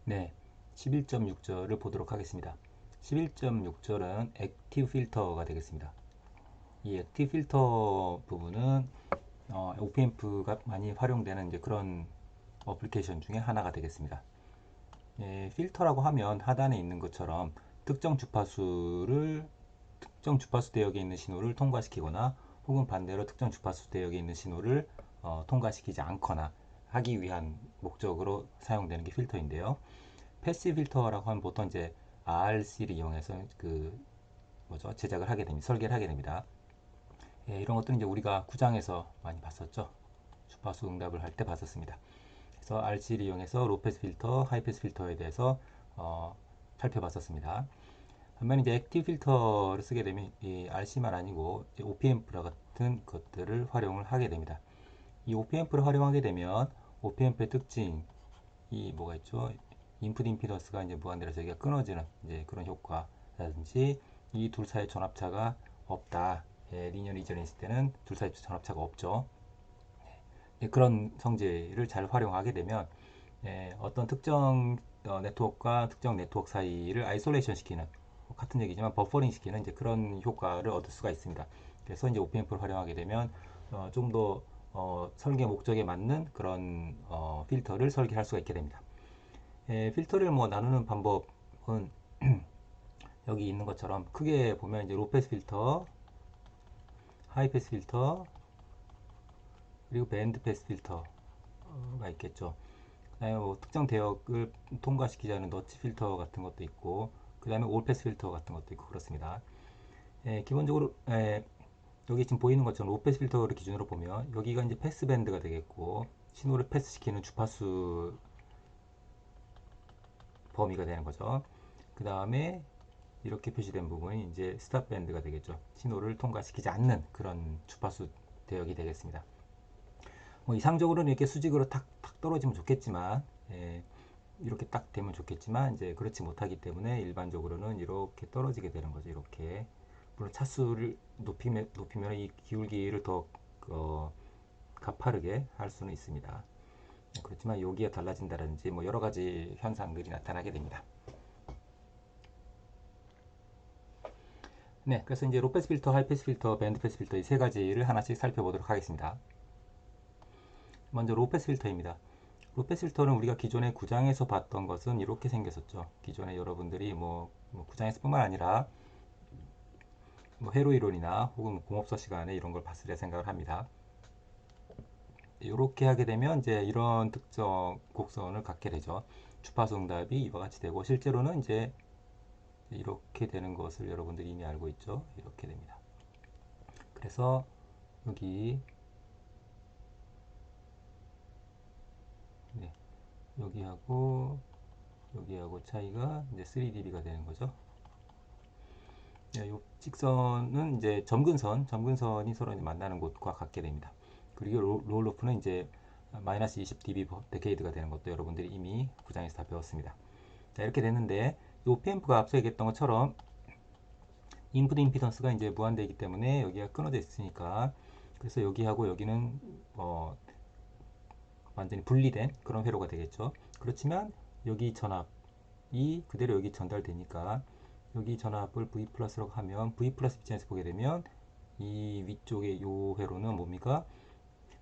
네, 11.6절을 보도록 하겠습니다. 11.6절은 액티브 필터가 되겠습니다. 이 액티브 필터 부분은 OPAmp가 많이 활용되는 이제 그런 어플리케이션 중에 하나가 되겠습니다. 예, 필터라고 하면 하단에 있는 것처럼 특정 주파수 대역에 있는 신호를 통과시키거나 혹은 반대로 특정 주파수 대역에 있는 신호를 통과시키지 않거나 하기 위한 목적으로 사용되는 게 필터인데요. 패시브 필터라고 하면 보통 이제 RC를 이용해서 제작을 하게 됩니다. 설계를 하게 됩니다. 예, 이런 것들은 이제 우리가 구장에서 많이 봤었죠. 주파수 응답을 할 때 봤었습니다. 그래서 RC를 이용해서 로패스 필터, 하이패스 필터에 대해서 살펴봤었습니다. 반면에 이제 액티브 필터를 쓰게 되면 이 RC만 아니고 OPAmp라 같은 것들을 활용을 하게 됩니다. 이 OPAmp를 활용하게 되면 OPAmp의 특징이 뭐가 있죠? 인풋 임피던스가 이제 무한대로 저기가 끊어지는 이제 그런 효과라든지 이 둘 사이 전압차가 없다. 예, 리니어 리전에 있을 때는 둘 사이 전압차가 없죠. 예, 그런 성질을 잘 활용하게 되면 예, 어떤 특정 네트워크와 특정 네트워크 사이를 아이솔레이션 시키는 같은 얘기지만 버퍼링 시키는 이제 그런 효과를 얻을 수가 있습니다. 그래서 이제 OPAmp를 활용하게 되면 좀 더 설계 목적에 맞는 그런 필터를 설계할 수가 있게 됩니다. 예, 필터를 뭐 나누는 방법은 여기 있는 것처럼 크게 보면 이제 로패스 필터, 하이패스 필터, 그리고 밴드 패스 필터가 있겠죠. 그다음에 뭐 특정 대역을 통과시키지 않은 너치 필터 같은 것도 있고, 그 다음에 올 패스 필터 같은 것도 있고 그렇습니다. 예, 기본적으로 여기 지금 보이는 것처럼 로 패스 필터를 기준으로 보면 여기가 이제 패스 밴드가 되겠고 신호를 패스시키는 주파수 범위가 되는 거죠. 그 다음에 이렇게 표시된 부분이 이제 스탑 밴드가 되겠죠. 신호를 통과시키지 않는 그런 주파수 대역이 되겠습니다. 뭐 이상적으로는 이렇게 수직으로 탁탁 떨어지면 좋겠지만 이렇게 딱 되면 좋겠지만 이제 그렇지 못하기 때문에 일반적으로는 이렇게 떨어지게 되는 거죠. 이렇게 물론 차수를 높이면 이 기울기를 더 가파르게 할 수는 있습니다. 그렇지만 여기가 달라진다든지 뭐 여러 가지 현상들이 나타나게 됩니다. 네, 그래서 이제 로패스 필터, 하이패스 필터, 밴드 패스 필터 이 세 가지를 하나씩 살펴보도록 하겠습니다. 먼저 로패스 필터입니다. 로패스 필터는 우리가 기존에 구장에서 봤던 것은 이렇게 생겼었죠. 기존에 여러분들이 뭐 구장에서뿐만 아니라 뭐 회로 이론이나 혹은 공업서 시간에 이런 걸 봤으리라 생각을 합니다. 이렇게 하게 되면 이제 이런 특정 곡선을 갖게 되죠. 주파수 응답이 이와 같이 되고 실제로는 이제 이렇게 되는 것을 여러분들이 이미 알고 있죠. 이렇게 됩니다. 그래서 여기 네, 여기하고 차이가 이제 3dB가 되는 거죠. 네, 이 직선은 이제 점근선이 서로 이제 만나는 곳과 같게 됩니다. 그리고 롤오프는 이제 마이너스 20dB 데케이드가 되는 것도 여러분들이 이미 구장에서 다 배웠습니다. 자, 이렇게 됐는데 이 OPAmp가 앞서 얘기했던 것처럼 인풋 임피던스가 이제 무한대이기 때문에 여기가 끊어져 있으니까 그래서 여기하고 여기는 완전히 분리된 그런 회로가 되겠죠. 그렇지만 여기 전압이 그대로 여기 전달되니까 여기 전압을 V 플러스라고 하면 V 플러스 입장에서 보게 되면 이 위쪽의 요 회로는 뭡니까?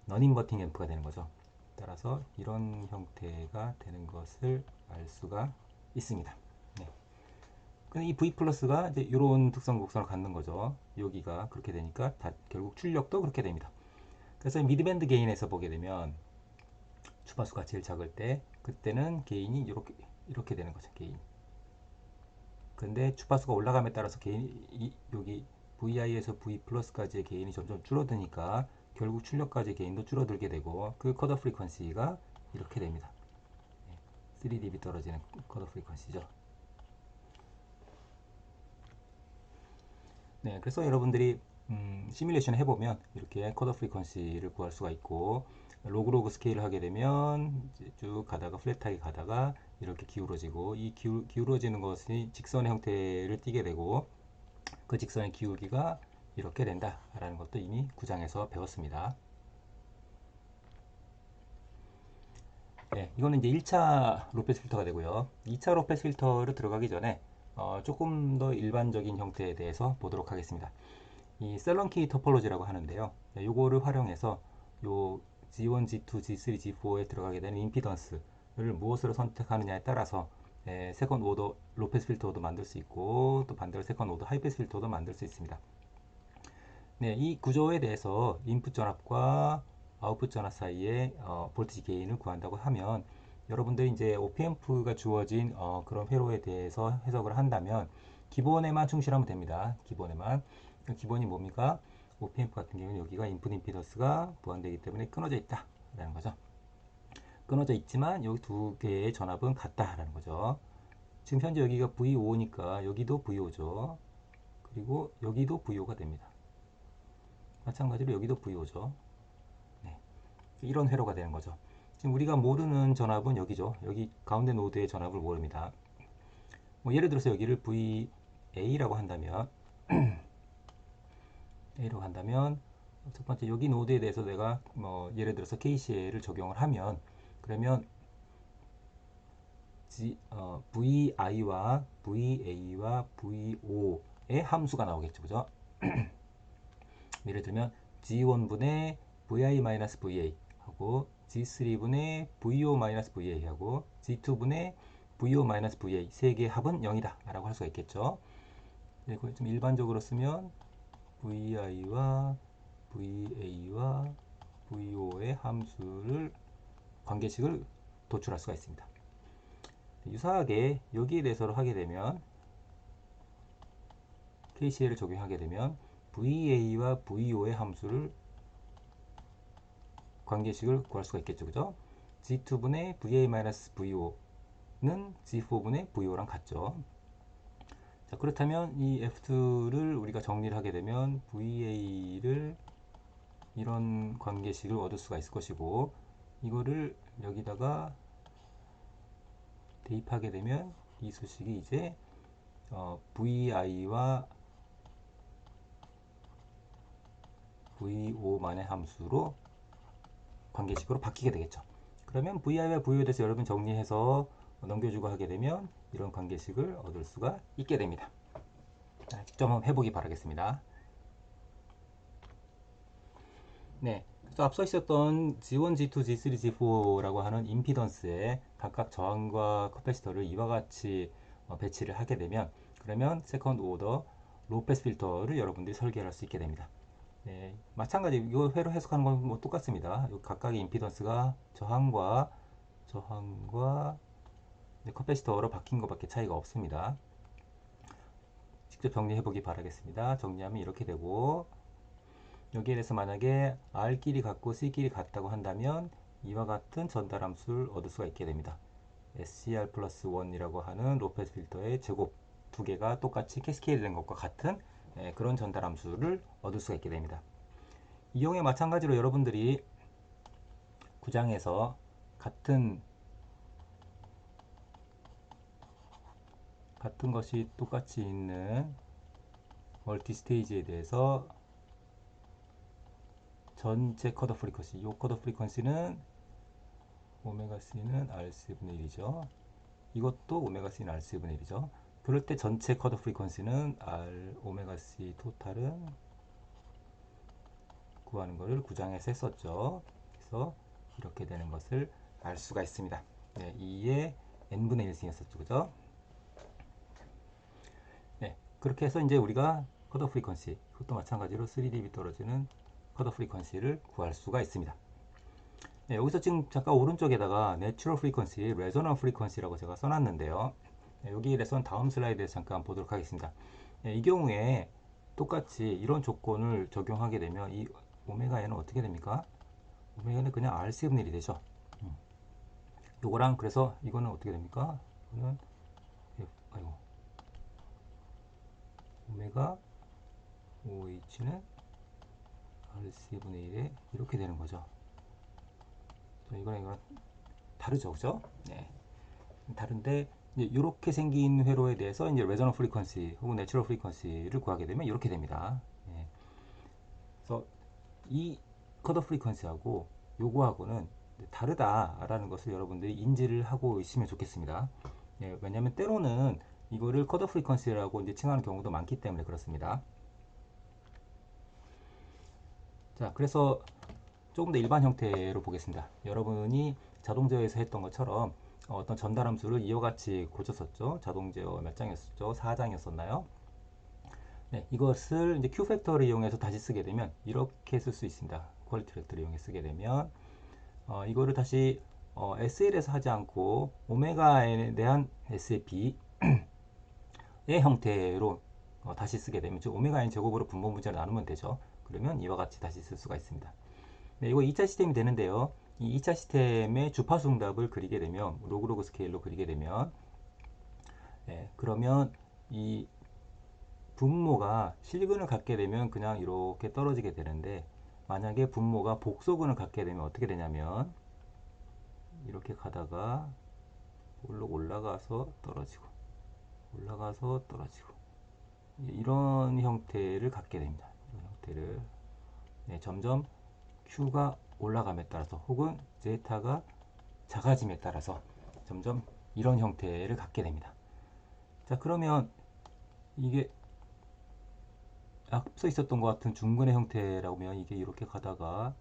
넌 인버팅 앰프가 되는 거죠. 따라서 이런 형태가 되는 것을 알 수가 있습니다. 네. 근데 이 V 플러스가 이제 이런 특성 곡선을 갖는 거죠. 여기가 그렇게 되니까 결국 출력도 그렇게 됩니다. 그래서 미드밴드 게인에서 보게 되면 주파수가 제일 작을 때 그때는 게인이 이렇게 되는 거죠. 게인. 근데 주파수가 올라감에 따라서 여기 VI에서 V 플러스까지의 게인이 점점 줄어드니까 결국 출력까지 게인도 줄어들게 되고 그 컷오 프리퀀시가 이렇게 됩니다. 3dB 떨어지는 컷오 프리퀀시죠. 네, 그래서 여러분들이 시뮬레이션 해보면 이렇게 컷오 프리퀀시를 구할 수가 있고 로그 스케일을 하게 되면 쭉 가다가 플랫하게 가다가 이렇게 기울어지고 이 기울어지는 것이 직선의 형태를 띠게 되고 그 직선의 기울기가 이렇게 된다라는 것도 이미 구장에서 배웠습니다. 네, 이거는 이제 1차 로페스 필터가 되고요. 2차 로페스 필터로 들어가기 전에 조금 더 일반적인 형태에 대해서 보도록 하겠습니다. 이 셀런키 토폴로지라고 하는데요. 네, 요거를 활용해서 요 G1, G2, G3, G4에 들어가게 되는 임피던스를 무엇으로 선택하느냐에 따라서 세컨드 오더 로페스 필터도 만들 수 있고 또 반대로 세컨드 오더 하이패스 필터도 만들 수 있습니다. 네, 이 구조에 대해서 인풋 전압과 아웃풋 전압 사이에 볼티지 게인을 구한다고 하면 여러분들이 이제 OPMP가 주어진 그런 회로에 대해서 해석을 한다면 기본에만 충실하면 됩니다. 기본에만. 그 기본이 뭡니까? OPMP 같은 경우는 여기가 인풋 임피던스가 보완되기 때문에 끊어져 있다 라는 거죠. 끊어져 있지만 여기 두 개의 전압은 같다 라는 거죠. 지금 현재 여기가 V5니까 여기도 V5죠. 그리고 여기도 V5가 됩니다. 마찬가지로 여기도 V5죠. 네. 이런 회로가 되는 거죠. 지금 우리가 모르는 전압은 여기죠. 여기 가운데 노드의 전압을 모릅니다. 뭐 예를 들어서 여기를 VA라고 한다면 A라고 한다면 첫 번째 여기 노드에 대해서 내가 뭐 예를 들어서 KCL을 적용을 하면 그러면 VI와 VA와 VO의 함수가 나오겠죠. 그죠? 예를 들면 G1분의 VI-VA 하고 G3분의 VO-VA 하고 G2분의 VO-VA 세 개의 합은 0이다 라고 할 수가 있겠죠. 그리고 좀 일반적으로 쓰면 VI와 VA와 VO의 함수를 관계식을 도출할 수가 있습니다. 유사하게 여기에 대해서 하게 되면 KCL을 적용하게 되면 VA와 VO의 함수를 관계식을 구할 수가 있겠죠. 그죠? G2분의 VA-VO는 G4분의 VO랑 같죠. 자, 그렇다면 이 F2를 우리가 정리를 하게 되면 VA를 이런 관계식을 얻을 수가 있을 것이고 이거를 여기다가 대입하게 되면 이 수식이 이제 VI와 VO만의 함수로 관계식으로 바뀌게 되겠죠. 그러면 VI와 VO에 대해서 여러분 정리해서 넘겨주고 하게 되면 이런 관계식을 얻을 수가 있게 됩니다. 자, 직접 한번 해보기 바라겠습니다. 네, 그래서 앞서 있었던 G1, G2, G3, G4라고 하는 임피던스의 각각 저항과 커패시터를 이와 같이 배치를 하게 되면 그러면 세컨드 오더 로패스 필터를 여러분들이 설계할 수 있게 됩니다. 네, 마찬가지 이거 회로 해석하는 건 뭐 똑같습니다. 각각의 임피던스가 저항과 커패시터로 바뀐 것밖에 차이가 없습니다. 직접 정리해 보기 바라겠습니다. 정리하면 이렇게 되고 여기에 대해서 만약에 R끼리 같고 C끼리 같다고 한다면 이와 같은 전달함수를 얻을 수가 있게 됩니다. SCR 플러스 1이라고 하는 로페스 필터의 제곱 두 개가 똑같이 캐스케이드 된 것과 같은 그런 전달함수를 얻을 수가 있게 됩니다. 이 경우에 마찬가지로 여러분들이 구장에서 같은 것이 똑같이 있는 멀티 스테이지에 대해서 전체 컷오프 프리퀀시, 이 컷오프 프리퀀시는 오메가 C는 R4분의 1이죠. 이것도 오메가 C는 R4분의 1이죠. 그럴 때 전체 컷오프 프리퀀시는 R 오메가 C 토탈은 구하는 것을 구장에서 했었죠. 그래서 이렇게 되는 것을 알 수가 있습니다. 네, 2의 n분의 1승이었었죠. 그죠? 네, 그렇게 해서 이제 우리가 컷오프 프리퀀시, 그것도 마찬가지로 3dB 떨어지는 컷오프 프리퀀시를 구할 수가 있습니다. 네, 여기서 지금 잠깐 오른쪽에다가 내추럴 프리퀀시, 레저넌 프리퀀시라고 제가 써놨는데요. 네, 여기에 대해서는 다음 슬라이드에서 잠깐 보도록 하겠습니다. 네, 이 경우에 똑같이 이런 조건을 적용하게 되면 이 오메가 n은 어떻게 됩니까? 오메가는 그냥 R7분의 1이 되죠. 요거랑 그래서 이거는 어떻게 됩니까? 이거는 아이고 오메가 OH는 R7분의 1에 이렇게 되는 거죠. 이거랑 다르죠, 그죠? 네. 다른데 이렇게 생긴 회로에 대해서 이제 레저넌 프리퀀시 혹은 내추럴 프리퀀시를 구하게 되면 이렇게 됩니다. 네. 그래서 이 컷오프 프리퀀시하고 요거하고는 다르다라는 것을 여러분들이 인지를 하고 있으면 좋겠습니다. 예, 왜냐하면 때로는 이거를 컷 오프 프리퀀시라고 이제 칭하는 경우도 많기 때문에 그렇습니다. 자, 그래서 조금 더 일반 형태로 보겠습니다. 여러분이 자동 제어에서 했던 것처럼 어떤 전달 함수를 이와 같이 고쳤었죠. 자동 제어 몇 장이었죠? 4장이었었나요? 네, 이것을 이제 Q 팩터를 이용해서 다시 쓰게 되면 이렇게 쓸 수 있습니다. 퀄리티 팩터를 이용해 쓰게 되면 이거를 다시 SL에서 하지 않고 오메가 n에 대한 SAP의 형태로 다시 쓰게 되면 즉 오메가 n 제곱으로 분모 문자를 나누면 되죠. 그러면 이와 같이 다시 쓸 수가 있습니다. 네, 이거 2차 시스템이 되는데요. 이 2차 시스템의 주파수 응답을 그리게 되면 로그로그 스케일로 그리게 되면 그러면 이 분모가 실근을 갖게 되면 그냥 이렇게 떨어지게 되는데 만약에 분모가 복소근을 갖게 되면 어떻게 되냐면 이렇게 가다가 올라가서 떨어지고 올라가서 떨어지고 이런 형태를 갖게 됩니다. 이런 형태를 점점 Q가 올라감에 따라서 혹은 제타가 작아짐에 따라서 점점 이런 형태를 갖게 됩니다. 자, 그러면 이게 앞서 있었던 것 같은 중근의 형태라면 이게 이렇게 가다가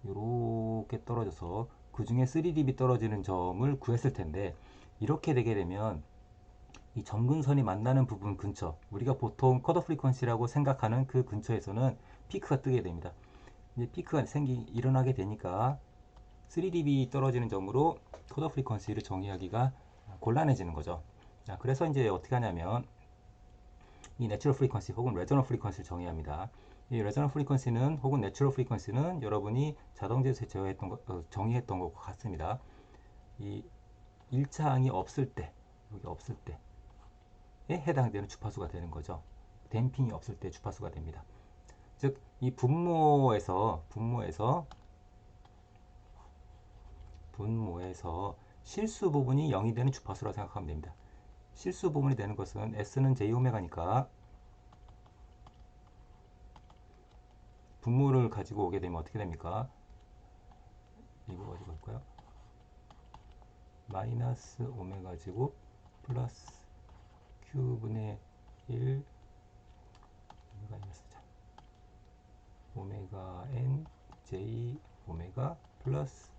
이렇게 떨어져서 그 중에 3dB 떨어지는 점을 구했을 텐데 이렇게 되게 되면 이 점근선이 만나는 부분 근처 우리가 보통 컷 오프 프리퀀시라고 생각하는 그 근처에서는 피크가 뜨게 됩니다. 이제 피크가 일어나게 되니까 3dB 떨어지는 점으로 컷 오프 프리퀀시를 정의하기가 곤란해지는 거죠. 자, 그래서 이제 어떻게 하냐면 이 내추럴 프리퀀시 혹은 레저넌 프리퀀시를 정의합니다. 이 레저넌 프리퀀시는 혹은 내추럴 프리퀀시는 여러분이 자동제에서 정의했던 것과 같습니다. 이 1차 항이 없을 때, 여기 없을 때에 해당되는 주파수가 되는 거죠. 댐핑이 없을 때 주파수가 됩니다. 즉, 이 분모에서 실수 부분이 0이 되는 주파수라고 생각하면 됩니다. 실수 부분이 되는 것은 S는 J오메가니까 분모를 가지고 오게 되면 어떻게 됩니까? 이거 가지고 올까요? 마이너스 오메가 제곱 플러스 Q분의 1 오메가 N J 오메가 플러스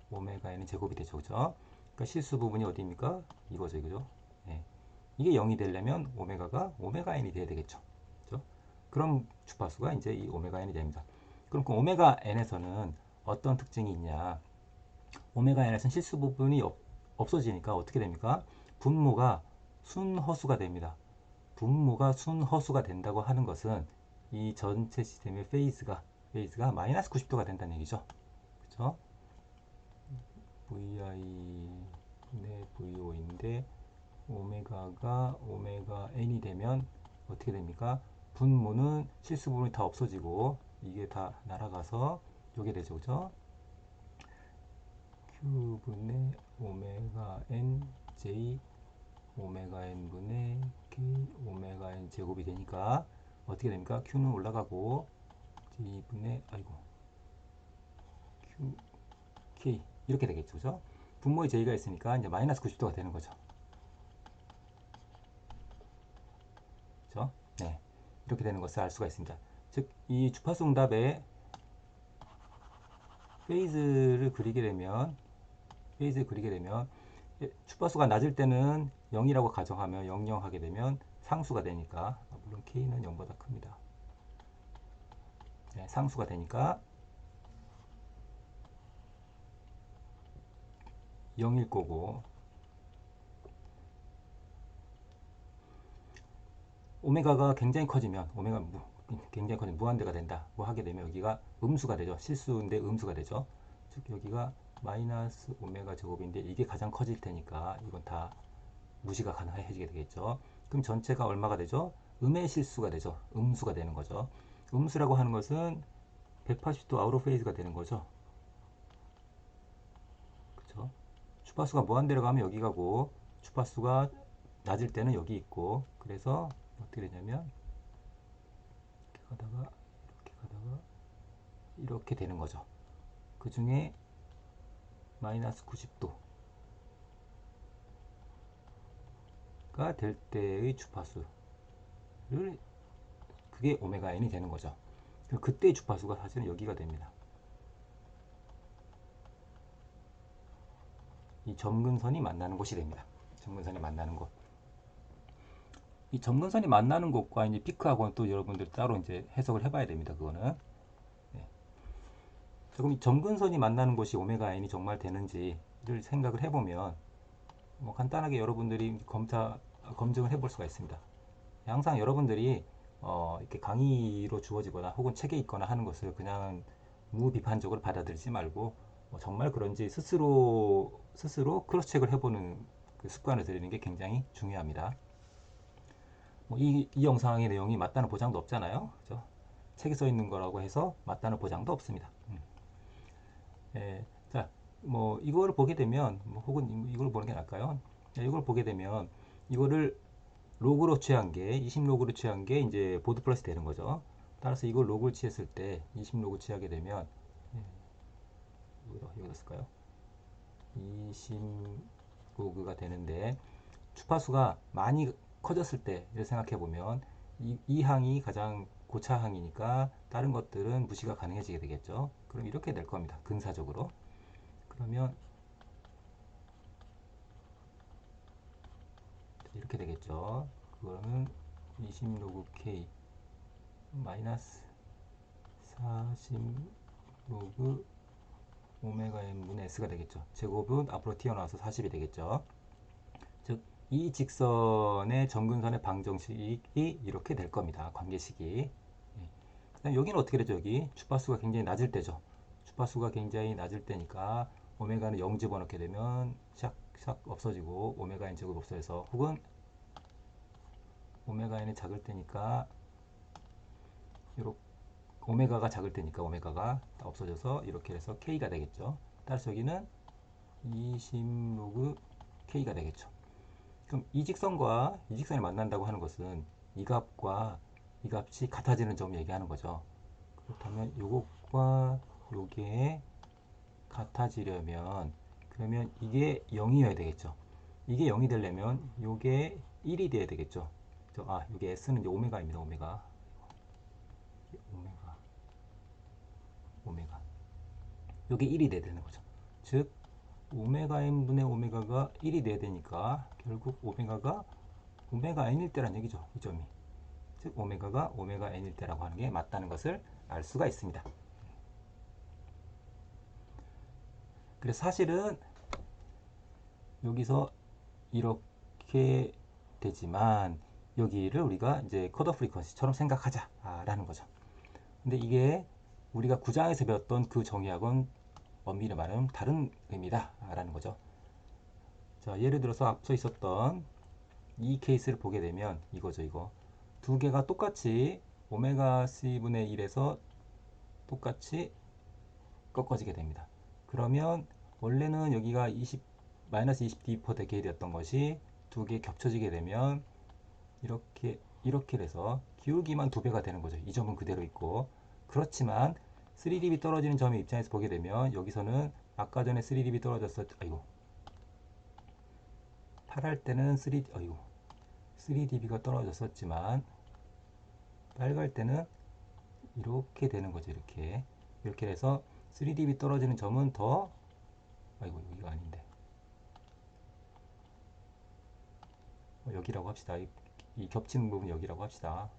오메가 N은 제곱이 되죠. 그죠? 그러니까 실수 부분이 어디입니까? 이거죠. 그죠? 네. 이게 0이 되려면 오메가가 오메가 N이 돼야 되겠죠. 그죠? 그럼 주파수가 이제 이 오메가 N이 됩니다. 그럼 그 오메가 N에서는 어떤 특징이 있냐? 오메가 N에서는 실수 부분이 없어지니까 어떻게 됩니까? 분모가 순허수가 됩니다. 분모가 순허수가 된다고 하는 것은 이 전체 시스템의 페이즈가 마이너스 90도가 된다는 얘기죠. 그렇죠? VI분의 VO인데 오메가가 오메가 N이 되면 어떻게 됩니까? 분모는 실수 부분이 다 없어지고 이게 다 날아가서 요게 되죠. 그죠? Q분의 오메가 N J 오메가 N분의 K 오메가 N 제곱이 되니까 어떻게 됩니까? Q는 올라가고 J분의 Q K 이렇게 되겠죠. 그죠? 분모에 J가 있으니까 이제 마이너스 90도가 되는 거죠. 그죠? 네. 이렇게 되는 것을 알 수가 있습니다. 즉, 이 주파수 응답의 페이즈를 그리게 되면 주파수가 낮을 때는 0이라고 가정하면 00 하게 되면 상수가 되니까 물론 K는 0보다 큽니다. 네, 상수가 되니까 0일 거고 오메가가 굉장히 커지면 무한대가 된다. 뭐 하게 되면 여기가 음수가 되죠. 실수인데 음수가 되죠. 즉 여기가 마이너스 오메가 제곱인데 이게 가장 커질 테니까 이건 다 무시가 가능해지게 되겠죠. 그럼 전체가 얼마가 되죠? 음의 실수가 되죠. 음수가 되는 거죠. 음수라고 하는 것은 180도 아웃 오브 페이즈가 되는 거죠. 그렇죠? 주파수가 무한대로 가면 여기 가고 주파수가 낮을 때는 여기 있고 그래서 어떻게 되냐면 이렇게 가다가 이렇게 되는 거죠. 그 중에 마이너스 90도가 될 때의 주파수를, 그게 오메가 n이 되는 거죠. 그때의 주파수가 사실은 여기가 됩니다. 이 점근선이 만나는 곳이 됩니다. 점근선이 만나는 곳. 이 점근선이 만나는 곳과 이제 피크하고는 또 여러분들 따로 이제 해석을 해봐야 됩니다. 그거는. 네. 그럼 이 점근선이 만나는 곳이 오메가 n이 정말 되는지를 생각을 해보면, 뭐 간단하게 여러분들이 검증을 해볼 수가 있습니다. 항상 여러분들이 이렇게 강의로 주어지거나 혹은 책에 있거나 하는 것을 그냥 무비판적으로 받아들이지 말고, 정말 그런지 스스로 크로스체크를 해보는 그 습관을 들이는 게 굉장히 중요합니다. 이 영상의 내용이 맞다는 보장도 없잖아요. 그죠? 책에 써 있는 거라고 해서 맞다는 보장도 없습니다. 자, 뭐 이거를 보게 되면, 혹은 이걸 보는 게 나을까요? 이걸 보게 되면 이거를 로그로 취한 게 20로그로 취한 게 이제 보드 플러스 되는 거죠. 따라서 이걸 로그를 취했을 때 20로그 취하게 되면, 여기다 쓸까요? 20로그가 되는데, 주파수가 많이 커졌을 때를 생각해 보면 이 항이 가장 고차 항이니까 다른 것들은 무시가 가능해지게 되겠죠. 그럼 이렇게 될 겁니다. 근사적으로. 그러면 이렇게 되겠죠. 그거는 20로그 K 마이너스 40로그 오메가 n분의 s가 되겠죠. 제곱은 앞으로 튀어나와서 40이 되겠죠. 즉, 이 직선의 점근선의 방정식이 이렇게 될 겁니다. 관계식이. 그다음 여기는 어떻게 되죠? 여기 주파수가 굉장히 낮을 때죠. 주파수가 굉장히 낮을 때니까 오메가는 0 집어넣게 되면 샥샥 없어지고 오메가 n 제곱 없어져서, 혹은 오메가 n이 작을 때니까 이렇게 오메가가 작을 때니까 오메가가 없어져서 이렇게 해서 k가 되겠죠. 따라서 여기는 20로그 k가 되겠죠. 그럼 이 직선과 이 직선이 만난다고 하는 것은 이 값과 이 값이 같아지는 점을 얘기하는 거죠. 그렇다면 요것과 요게 같아지려면, 그러면 이게 0이어야 되겠죠. 이게 0이 되려면 요게 1이 돼야 되겠죠. 요게 S는 이제 오메가입니다. 오메가. 요게 1이 돼야 되는 거죠. 즉, 오메가 n분의 오메가가 1이 돼야 되니까 결국 오메가가 오메가 n일 때란 얘기죠. 이 점이. 즉, 오메가가 오메가 n일 때라고 하는 게 맞다는 것을 알 수가 있습니다. 그래서 사실은 여기서 이렇게 되지만 여기를 우리가 이제 컷 오프 프리퀀시처럼 생각하자라는 거죠. 근데 이게 우리가 9장에서 배웠던 그 정의하고는 엄밀히 말하면 다른 의미다라는 거죠. 자, 예를 들어서 앞서 있었던 이 케이스를 보게 되면 이거죠. 이거 두 개가 똑같이 오메가 c분의 1에서 똑같이 꺾어지게 됩니다. 그러면 원래는 여기가 20 마이너스 20 d per decade였던 것이 두 개 겹쳐지게 되면 이렇게 돼서 기울기만 2배가 되는 거죠. 이 점은 그대로 있고. 그렇지만 3dB 떨어지는 점의 입장에서 보게 되면 여기서는 아까 전에 3dB 떨어졌었, 아이고, 8할 때는 3dB가 떨어졌었지만 빨갈 때는 이렇게 되는 거죠. 이렇게 해서 3dB 떨어지는 점은 더, 아이고, 여기가 아닌데, 여기라고 합시다. 이 겹치는 부분 여기라고 합시다.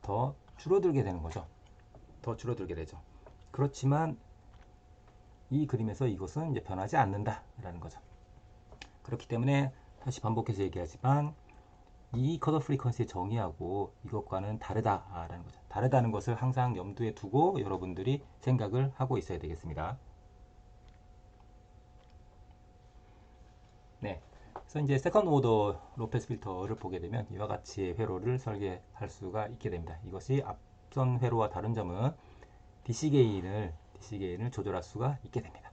더 줄어들게 되는 거죠. 더 줄어들게 되죠. 그렇지만 이 그림에서 이것은 이제 변하지 않는다라는 거죠. 그렇기 때문에 다시 반복해서 얘기하지만 이 컷 오프 프리퀀시의 정의하고 이것과는 다르다라는 거죠. 다르다는 것을 항상 염두에 두고 여러분들이 생각을 하고 있어야 되겠습니다. 네. 그래서 이제 세컨드 오더 로페스 필터를 보게 되면 이와 같이 회로를 설계할 수가 있게 됩니다. 이것이 앞선 회로와 다른 점은 DC 게인을 조절할 수가 있게 됩니다.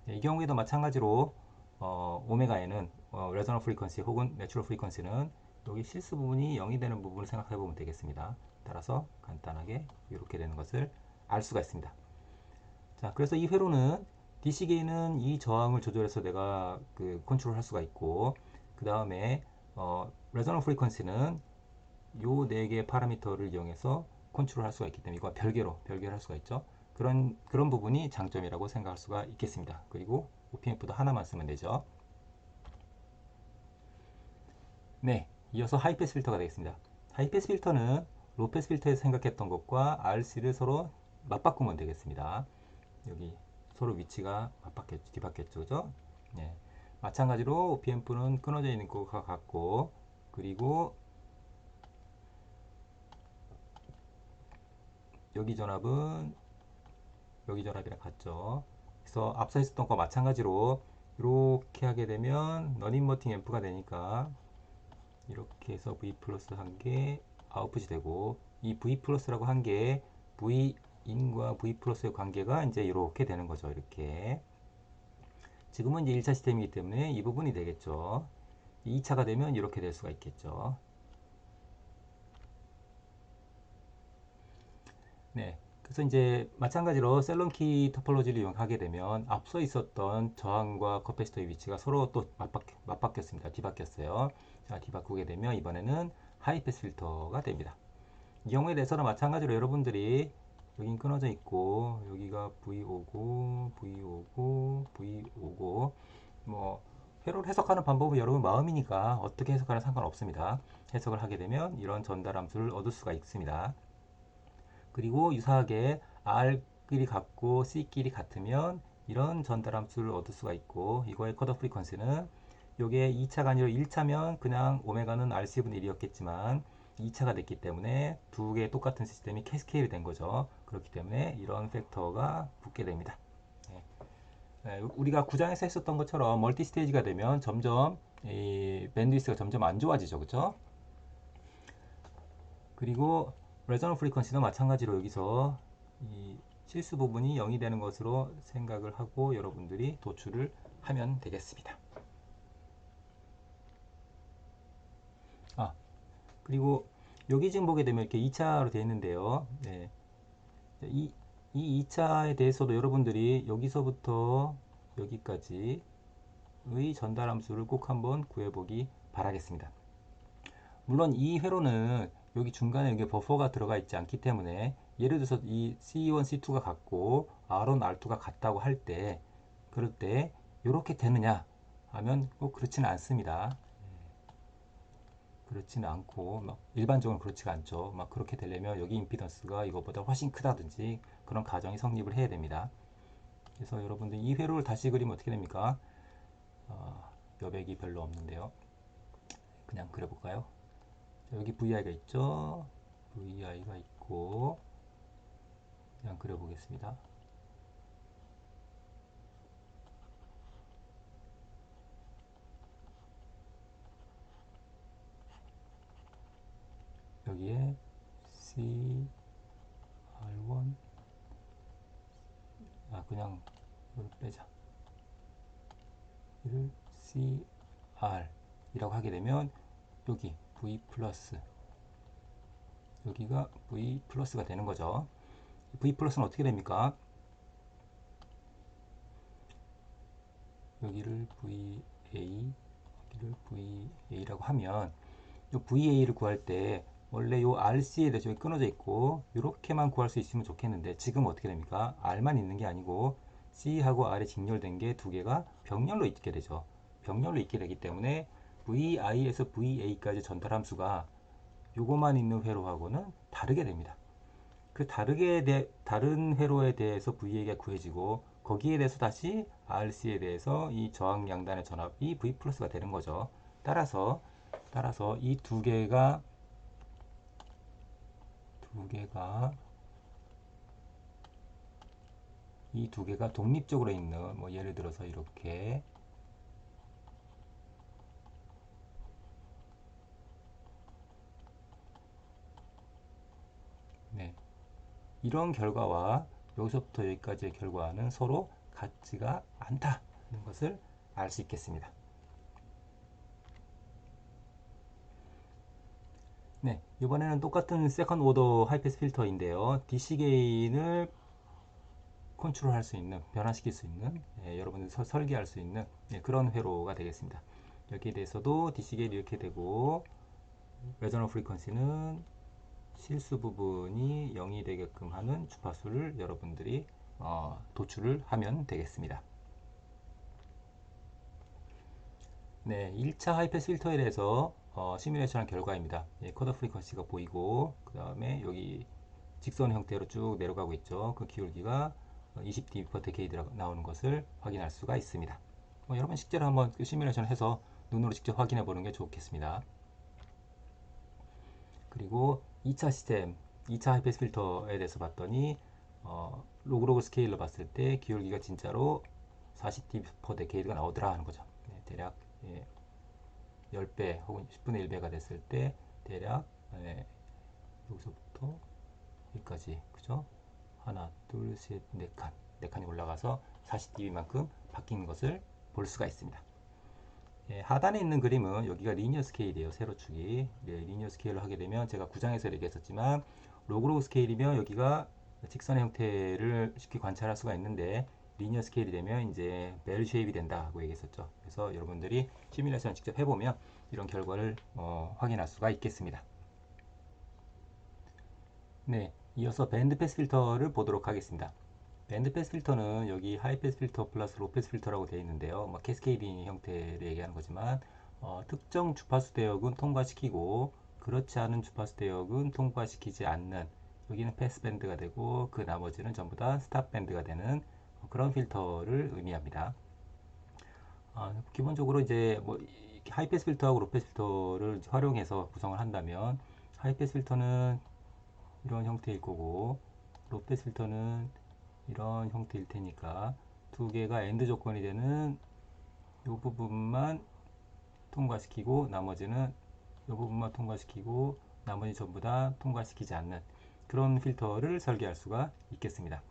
이 경우에도 마찬가지로 오메가 n은 레저넌 프리퀀시 혹은 내추럴 프리퀀시는 여기 실수 부분이 0이 되는 부분을 생각해 보면 되겠습니다. 따라서 간단하게 이렇게 되는 것을 알 수가 있습니다. 자, 그래서 이 회로는 DC 게인은 이 저항을 조절해서 내가 그 컨트롤 할 수가 있고, 그 다음에 레저넌 프리퀀시는 요 네 개의 파라미터를 이용해서 컨트롤 할 수가 있기 때문에 이거 별개로 할 수가 있죠. 그런 부분이 장점이라고 생각할 수가 있겠습니다. 그리고 OPMF도 하나만 쓰면 되죠. 네, 이어서 하이패스 필터가 되겠습니다. 하이패스 필터는 로패스 필터에서 생각했던 것과 RC를 서로 맞바꾸면 되겠습니다. 여기 서로 위치가 뒤바뀌었죠, 그죠? 네. 마찬가지로 OPMF는 끊어져 있는 것과 같고, 그리고 여기 전압은 여기 전압이랑 같죠. 그래서 앞서 했었던 것과 마찬가지로 이렇게 하게 되면 너인버팅 앰프가 되니까 이렇게 해서 V 플러스 한 개 아웃풋이 되고, 이 V 플러스라고 한 게 V 인과 V 플러스의 관계가 이제 이렇게 되는 거죠. 이렇게. 지금은 이제 1차 시스템이기 때문에 이 부분이 되겠죠. 2차가 되면 이렇게 될 수가 있겠죠. 네. 그래서 이제 마찬가지로 셀런키 토폴로지를 이용하게 되면 앞서 있었던 저항과 커패시터의 위치가 서로 또 맞바뀌었습니다. 뒤바뀌었어요. 자, 뒤바꾸게 되면 이번에는 하이패스 필터가 됩니다. 이 경우에 대해서는 마찬가지로 여러분들이 여긴 끊어져 있고 여기가 V 오고 V 오고 V 오고 뭐 회로를 해석하는 방법은 여러분 마음이니까 어떻게 해석하는 상관없습니다. 해석을 하게 되면 이런 전달 함수를 얻을 수가 있습니다. 그리고 유사하게 R끼리 같고 C끼리 같으면 이런 전달 함수를 얻을 수가 있고, 이거의 컷오프 프리퀀시는 요게 2차가 아니라 1차면 그냥 오메가는 RC분의 1이었겠지만 2차가 됐기 때문에 두 개의 똑같은 시스템이 캐스케일이 된 거죠. 그렇기 때문에 이런 팩터가 붙게 됩니다. 우리가 구장에서 했었던 것처럼 멀티 스테이지가 되면 점점 이 밴드위스가 점점 안 좋아지죠. 그죠? 그리고 레저넌 프리퀀시도 마찬가지로 여기서 이 실수 부분이 0이 되는 것으로 생각을 하고 여러분들이 도출을 하면 되겠습니다. 아, 그리고 여기 지금 보게 되면 이렇게 2차로 되어 있는데요. 네. 이 2차에 대해서도 여러분들이 여기서부터 여기까지의 전달 함수를 꼭 한번 구해보기 바라겠습니다. 물론 이 회로는 여기 중간에 여기 버퍼가 들어가 있지 않기 때문에, 예를 들어서 이 C1, C2가 같고 R1, R2가 같다고 할 때, 그럴 때 이렇게 되느냐 하면 꼭 그렇지는 않습니다. 그렇지는 않고 막 일반적으로 그렇지가 않죠. 막 그렇게 되려면 여기 임피던스가 이것보다 훨씬 크다든지 그런 가정이 성립을 해야 됩니다. 그래서 여러분들 이 회로를 다시 그리면 어떻게 됩니까? 여백이 별로 없는데요. 그냥 그려볼까요? 여기 VI가 있죠. VI가 있고 그냥 그려보겠습니다. 여기에 C R1 그냥 이걸 빼자. 이를 CR 이라고 하게 되면 여기 V 플러스, 여기가 V 플러스가 되는 거죠. V 플러스는 어떻게 됩니까? 여기를 VA, 여기를 VA라고 하면 이 VA를 구할 때 원래 요 RC에 대해서 여기 끊어져 있고 이렇게만 구할 수 있으면 좋겠는데, 지금 어떻게 됩니까? R만 있는 게 아니고 C하고 R에 직렬된 게 두 개가 병렬로 있게 되죠. 병렬로 있게 되기 때문에 VI에서 VA까지 전달 함수가 요거만 있는 회로하고는 다르게 됩니다. 그 다른 회로에 대해서 VA가 구해지고 거기에 대해서 다시 RC에 대해서 이 저항 양단의 전압이 V 플러스가 되는 거죠. 따라서 이 두 개가 독립적으로 있는, 뭐 예를 들어서 이렇게, 네, 이런 결과와 여기서부터 여기까지의 결과는 서로 같지가 않다는 것을 알 수 있겠습니다. 네, 이번에는 똑같은 세컨드 오더 하이패스 필터인데요. DC 게인을 컨트롤할 수 있는, 변화시킬 수 있는, 여러분들이 설계할 수 있는 그런 회로가 되겠습니다. 여기에 대해서도 DC 게이트 이렇게 되고, 레저넌 프리퀀시는 실수 부분이 0이 되게끔 하는 주파수를 여러분들이 도출을 하면 되겠습니다. 네, 1차 하이패스 필터에 대해서 시뮬레이션 한 결과입니다. 쿼터 프리퀀시가 보이고, 그 다음에 여기 직선 형태로 쭉 내려가고 있죠. 그 기울기가 20dB/데케이드라고 나오는 것을 확인할 수가 있습니다. 여러분 실제로 한번 시뮬레이션을 해서 눈으로 직접 확인해 보는 게 좋겠습니다. 그리고 2차 시스템, 2차 하이패스 필터에 대해서 봤더니 로그로그 스케일로 봤을 때 기울기가 진짜로 40dB/데케이드가 나오더라 하는 거죠. 대략 10배 혹은 10분의 1배가 됐을 때 대략 여기서부터 여기까지, 그죠? 하나, 둘, 셋, 네 칸이 올라가서 40dB만큼 바뀐 것을 볼 수가 있습니다. 하단에 있는 그림은 여기가 리니어 스케일이에요. 세로축이. 리니어 스케일로 하게 되면 제가 9장에서 얘기했었지만 로그로그 스케일이면 여기가 직선의 형태를 쉽게 관찰할 수가 있는데 리니어 스케일이 되면 이제 벨 쉐입이 된다고 얘기했었죠. 그래서 여러분들이 시뮬레이션 직접 해보면 이런 결과를 확인할 수가 있겠습니다. 네, 이어서 밴드 패스 필터를 보도록 하겠습니다. 밴드 패스 필터는 여기 하이 패스 필터 플러스 로 패스 필터라고 되어 있는데요. 캐스케이딩 형태를 얘기하는 거지만 특정 주파수 대역은 통과시키고 그렇지 않은 주파수 대역은 통과시키지 않는, 여기는 패스 밴드가 되고 그 나머지는 전부 다 스탑 밴드가 되는 그런 필터를 의미합니다. 기본적으로 이제 하이 패스 필터하고 로 패스 필터를 활용해서 구성을 한다면 하이 패스 필터는 이런 형태일 거고 로 패스 필터는 이런 형태일 테니까 두 개가 엔드 조건이 되는 이 부분만 통과시키고 나머지는 이 부분만 통과시키고 나머지 전부 다 통과시키지 않는 그런 필터를 설계할 수가 있겠습니다.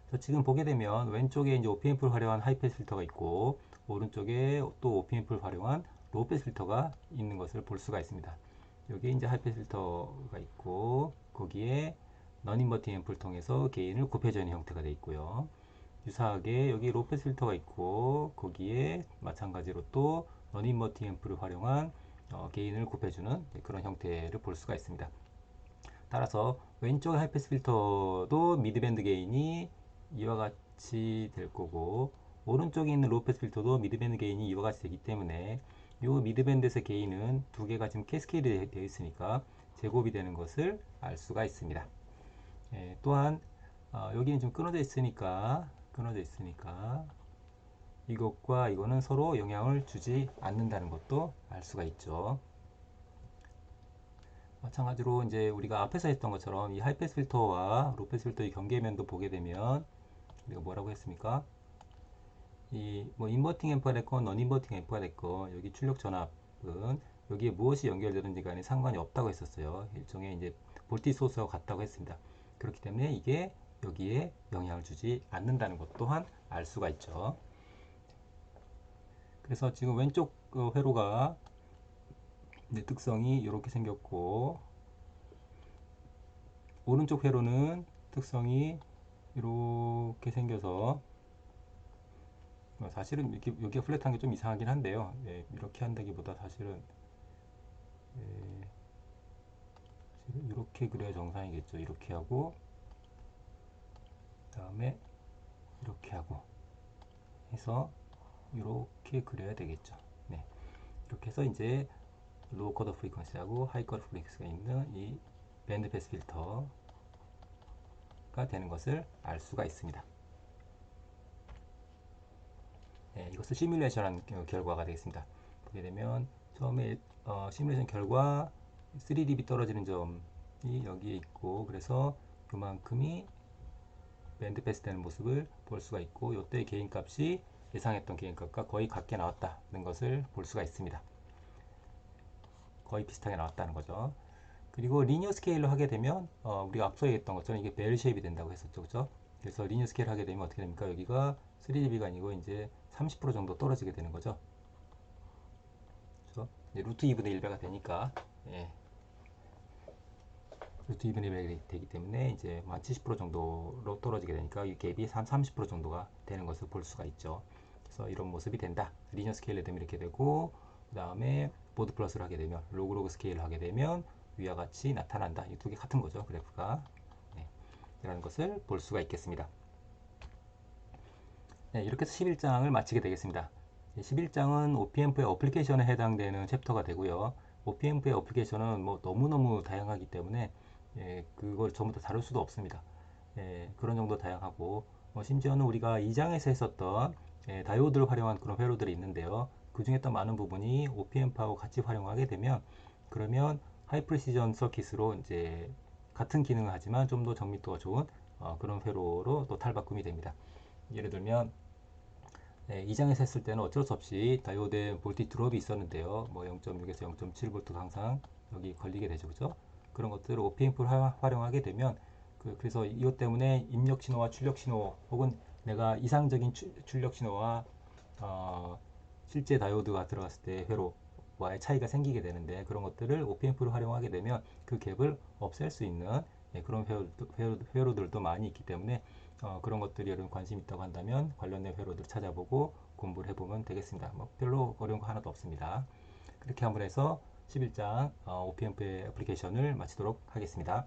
그래서 지금 보게 되면 왼쪽에 이제 OPMP를 활용한 하이패스 필터가 있고 오른쪽에 또 OPMP를 활용한 로우패스 필터가 있는 것을 볼 수가 있습니다. 여기에 이제 하이패스 필터가 있고 거기에 너인버팅 앰프를 통해서 게인을 곱해주는 형태가 되어 있고요. 유사하게 여기 로우패스 필터가 있고 거기에 마찬가지로 또 너인버팅 앰프를 활용한 게인을 곱해주는 그런 형태를 볼 수가 있습니다. 따라서 왼쪽 하이패스 필터도 미드밴드 게인이 이와 같이 될 거고 오른쪽에 있는 로우패스 필터도 미드밴드 게인이 이와 같이 되기 때문에 이 미드밴드에서 게인은 두 개가 지금 캐스케이드 되어 있으니까 제곱이 되는 것을 알 수가 있습니다. 또한 여기는 좀 끊어져 있으니까 이것과 이거는 서로 영향을 주지 않는다는 것도 알 수가 있죠. 마찬가지로 이제 우리가 앞에서 했던 것처럼 이 하이패스 필터와 로우패스 필터의 경계면도 보게 되면 우리가 뭐라고 했습니까? 이 인버팅 앰프가 됐건 넌 인버팅 앰프가 됐건 여기 출력 전압은 여기에 무엇이 연결되는지 간에 상관이 없다고 했었어요. 일종의 이제 볼티 소스와 같다고 했습니다. 그렇기 때문에 이게 여기에 영향을 주지 않는다는 것 또한 알 수가 있죠. 그래서 지금 왼쪽 회로가 특성이 이렇게 생겼고 오른쪽 회로는 특성이 이렇게 생겨서 사실은 이렇게 여기가 플랫한 게 좀 이상하긴 한데요. 이렇게 한다기보다 사실은 이렇게 그려야 정상이겠죠. 이렇게 하고 그다음에 이렇게 하고 해서 이렇게 그려야 되겠죠. 네, 이렇게 해서 이제 로우 쿼터 프리퀀시하고 하이 쿼터 프리퀀시가 있는 이 밴드 패스 필터가 되는 것을 알 수가 있습니다. 네, 이것을 시뮬레이션한 결과가 되겠습니다. 보게 되면 처음에 시뮬레이션 결과 3dB 떨어지는 점이 여기에 있고 그래서 그만큼이 밴드 패스 되는 모습을 볼 수가 있고 이때 게인 값이 예상했던 게인 값과 거의 같게 나왔다는 것을 볼 수가 있습니다. 거의 비슷하게 나왔다는 거죠. 그리고 리니어 스케일로 하게 되면 우리가 앞서 얘기했던 것처럼 이게 벨 쉐입이 된다고 했었죠. 그죠? 그래서 리니어 스케일 하게 되면 어떻게 됩니까? 여기가 3dB가 아니고 이제 30% 정도 떨어지게 되는 거죠. 그렇죠? 루트 2분의 1배가 되니까 예. 루트 2분의 1이 되기 때문에 이제 한 70% 정도로 떨어지게 되니까 이 갭이 한 30% 정도가 되는 것을 볼 수가 있죠. 그래서 이런 모습이 된다. 리니어 스케일을 되면 이렇게 되고, 그 다음에 보드 플러스를 하게 되면 로그로그 스케일을 하게 되면 위와 같이 나타난다. 이 두 개 같은 거죠. 그래프가. 네, 이라는 것을 볼 수가 있겠습니다. 네, 이렇게 해서 11장을 마치게 되겠습니다. 11장은 OPM프의 어플리케이션에 해당되는 챕터가 되고요. OPM프의 어플리케이션은 뭐 너무너무 다양하기 때문에 그걸 전부 다 다룰 수도 없습니다. 그런 정도 다양하고 심지어는 우리가 2장에서 했었던 다이오드를 활용한 그런 회로들이 있는데요. 그 중에 또 많은 부분이 OPM프하고 같이 활용하게 되면 그러면 하이 프리시전 서킷으로 이제 같은 기능을 하지만 좀 더 정밀도가 좋은 그런 회로로 또 탈바꿈이 됩니다. 예를 들면 2장에서 했을 때는 어쩔 수 없이 다이오드에 볼티 드롭이 있었는데요. 뭐 0.6에서 0.7V 항상 여기 걸리게 되죠. 그죠? 그런 것들을 OPM프를 활용하게 되면 그래서 이것 때문에 입력 신호와 출력 신호 혹은 내가 이상적인 출력 신호와 실제 다이오드가 들어갔을 때 회로와의 차이가 생기게 되는데 그런 것들을 OPM프를 활용하게 되면 그 갭을 없앨 수 있는 그런 회로들도 많이 있기 때문에 그런 것들이 여러분 관심 있다고 한다면 관련된 회로들 찾아보고 공부를 해보면 되겠습니다. 뭐 별로 어려운 거 하나도 없습니다. 그렇게 함으로 해서 11장 OPM프의 애플리케이션을 마치도록 하겠습니다.